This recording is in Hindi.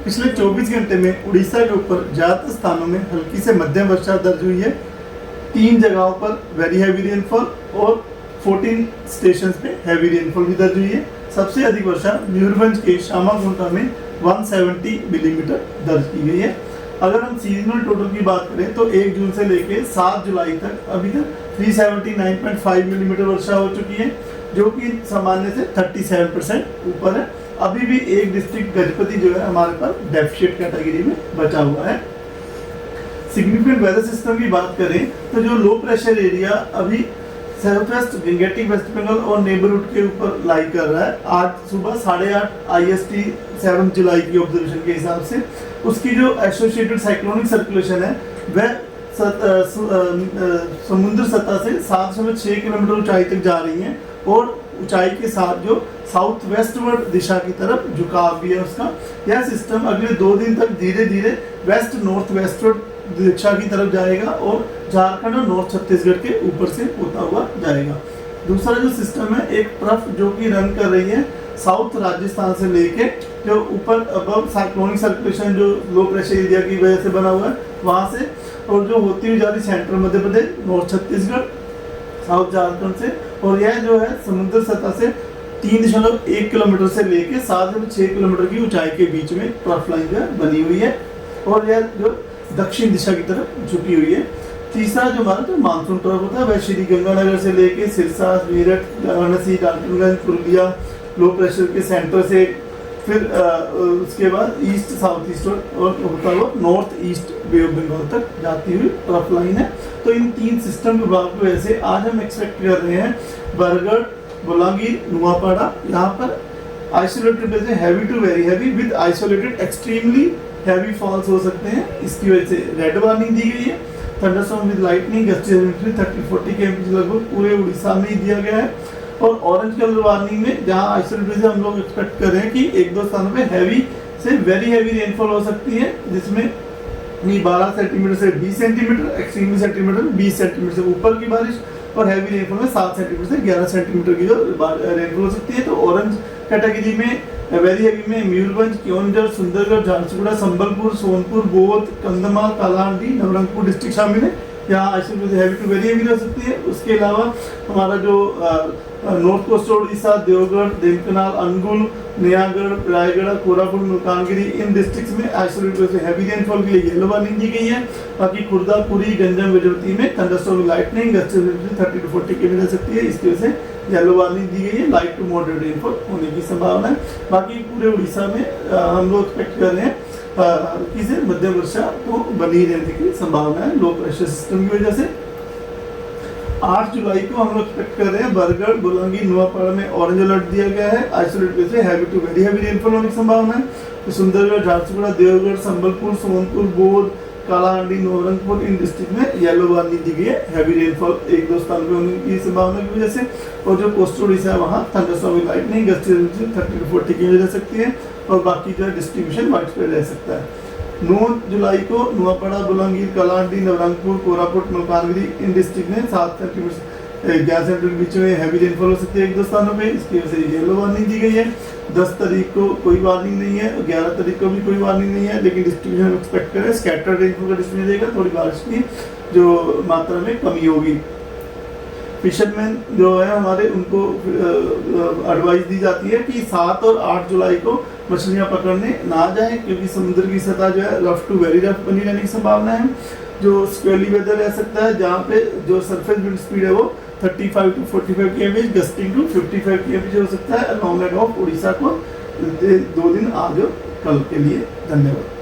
पिछले 24 घंटे में उड़ीसा के ऊपर ज्यादातर स्थानों में हल्की से मध्यम वर्षा दर्ज हुई है। 3 जगहों पर वेरी हैवी रेनफॉल और 14 स्टेशन पे हैवी रेनफॉल भी दर्ज हुई है। सबसे अधिक वर्षा मयूरभंज के श्यामागुंटा में 170 मिलीमीटर दर्ज की गई है। अगर हम सीजनल टोटल की बात करें तो 1 जून से लेकर 7 जुलाई तक अभी तक 379.5 मिलीमीटर वर्षा हो चुकी है, जो कि सामान्य से 37% ऊपर है। अभी भी एक डिस्ट्रिक्ट गजपति जो है हमारे पास डेफिशिएट कैटेगरी में बचा हुआ है। सिग्निफिकेंट वेदर सिस्टम की बात करें तो जो लो प्रेशर एरिया अभी south west Gangetic West Bengal और नेबरहुड के ऊपर लाई कर रहा है। आज सुबह 8:30 IST 7 जुलाई की ऑब्जर्वेशन के हिसाब से उसकी जो एसोसिएटेड साइक्लोनिक सर्कुलेशन है वह समुद्र सतह से 7.6 किलोमीटर ऊंचाई तक जा रही है और ऊंचाई के साथ जो साउथ वेस्टवर्ड दिशा की तरफ झुकाव भी है उसका। यह सिस्टम अगले 2 दिन तक धीरे धीरे वेस्ट नॉर्थ वेस्टवर्ड दिशा की तरफ जाएगा और झारखंड और नॉर्थ छत्तीसगढ़ के ऊपर से होता हुआ जाएगा। दूसरा जो सिस्टम है एक ट्रफ जो कि रन कर रही है साउथ राजस्थान से लेके जो ऊपर अबव साइक्लोनिक सर्कुलेशन जो लो प्रेशर एरिया की वजह से बना हुआ है वहाँ से, और जो होती हुई जा रही central Madhya Pradesh, north Chhattisgarh, south Jharkhand से, और यह जो है समुद्र सतह से 3.1 किलोमीटर से लेके 7.6 किलोमीटर की ऊंचाई के बीच में ट्रफ लाइन जो है बनी हुई है और यह जो दक्षिण दिशा की तरफ झुकी हुई है। तीसरा जो हमारा जो मानसून ट्रफ होता है वह श्री गंगानगर से लेके सिरसा, मेरठ, वाराणसी, डाल्टनगंज, पुरुलिया लो प्रेशर के सेंटर से फिर उसके बाद ईस्ट साउथ ईस्ट और होता हुआ north east Bay of Bengal तक जाती हुई ट्रफ लाइन है। तो इन 3 सिस्टम के प्रभाव की वजह से आज हम एक्सपेक्ट कर रहे हैं बरगढ़, बोलांगीर, नुआपाड़ा यहाँ पर आइसोलेटेड वजह से heavy to very heavy with isolated extremely heavy falls हो सकते हैं। इसकी वजह से रेड वार्निंग दी गई है। थंडरस्टॉर्म विद लाइटनिंग गस्टेज 30-40 km लगभग पूरे उड़ीसा में ही दिया गया है। और ऑरेंज कलर वार्निंग में जहां आइसोलेटेड से हम लोग एक्सपेक्ट कर रहे हैं कि 1-2 स्थानों पे हैवी से वेरी हैवी रेनफॉल हो सकती है, जिसमें 12 सेंटीमीटर से 20 सेंटीमीटर, एक्सट्रीमली सेंटीमीटर 20 सेंटीमीटर से ऊपर की बारिश और हैवी रेनफॉल में 7 सेंटीमीटर से 11 सेंटीमीटर की जो रेनफॉल हो सकती है। तो ऑरेंज कैटेगरी में वेरी हैवी में मयूरभंज, केओंझर, सुंदरगढ़, झारसुगुड़ा, संबलपुर, सोनपुर, बोध, कंधमाल, कालाहांडी, नवरंगपुर डिस्ट्रिक्ट शामिल है। यहाँ isolated heavy to very heavy हो सकती है। उसके अलावा हमारा जो नॉर्थ कोस्ट उड़ीसा, देवगढ़, देवकनाल, अनुगुल, नयागढ़, रायगढ़, कोरापुट, मलकानगिरी इन डिस्ट्रिक्ट्स में आइसोलेटेड से हैवी रेनफॉल के लिए येलो वार्निंग दी गई है। बाकी खुर्दा, पुरी, गंजम, गजपति में थंडरस्टॉर्म लाइटनिंग गस्टेज 30-40 km जा सकती है। इसकी वजह से येलो वार्निंग दी गई है। लाइट टू मॉडरेट रेनफॉल होने की संभावना है। बाकी पूरे उड़ीसा में हम लोग एक्सपेक्ट कर रहे हैं किसी मध्यम वर्षा तो बनी रहने की संभावना है लो प्रेशर सिस्टम की वजह से। 8 जुलाई को हम लोग एक्सपेक्ट कर रहे हैं बरगढ़, बोलांगीर, नुआपाड़ा में ऑरेंज अलर्ट दिया गया है। आइसोलेटेड से heavy to very heavy rainfall होने की संभावना है। तो सुंदरगढ़, झारसुगुड़ा, देवगढ़, संबलपुर, सोनपुर, बोध, कालाहांडी, नवरंगपुर इन डिस्ट्रिक्ट में येलो वार्निंग दी गई है हैवी रेनफॉल 1-2 स्थान पे होने की संभावना की वजह से। और जो कोस्टल उड़ीसा है वहाँ थंडरस्टॉर्म विद लाइटनिंग गस्टेज 30-40 km जा सकती है और बाकी जो है डिस्ट्रीब्यूशन वाइड स्प्रेड रह सकता है। 9 जुलाई को नुआपाड़ा, बोलांगीर, कालाहांडी, नवरंगपुर, कोरापुट, मलकानगिरी इन डिस्ट्रिक्ट में 7 सेंटीमीटर 11 सेंटीमीटर के बीच में हैवी रेनफॉल हो सकती है 1-2 स्थानों पे। इसकी वजह से येलो वार्निंग दी गई है। 10 तारीख को कोई वार्निंग नहीं है, 11 तारीख को भी कोई वार्निंग नहीं है, लेकिन डिस्ट्रीब्यूशन एक्सपेक्ट करें स्कैटर्ड रेनफॉल का डिस्ट्रीब्यूशन देगा, थोड़ी बारिश की जो मात्रा में कमी होगी। फिशरमैन जो है हमारे उनको एडवाइस दी जाती है कि 7 और 8 जुलाई को मछलियां पकड़ने ना जाएं, क्योंकि समुद्र की सतह जो है रफ टू वेरी रफ बनी रहने की संभावना है। जो स्क्वेली वेदर रह सकता है जहाँ पे जो सरफेस विंड स्पीड है वो 35-45 km, गस्टिंग टू 55 km हो सकता है अलॉन्ग ऑफ उड़ीसा को 2 दिन आज और कल के लिए। धन्यवाद।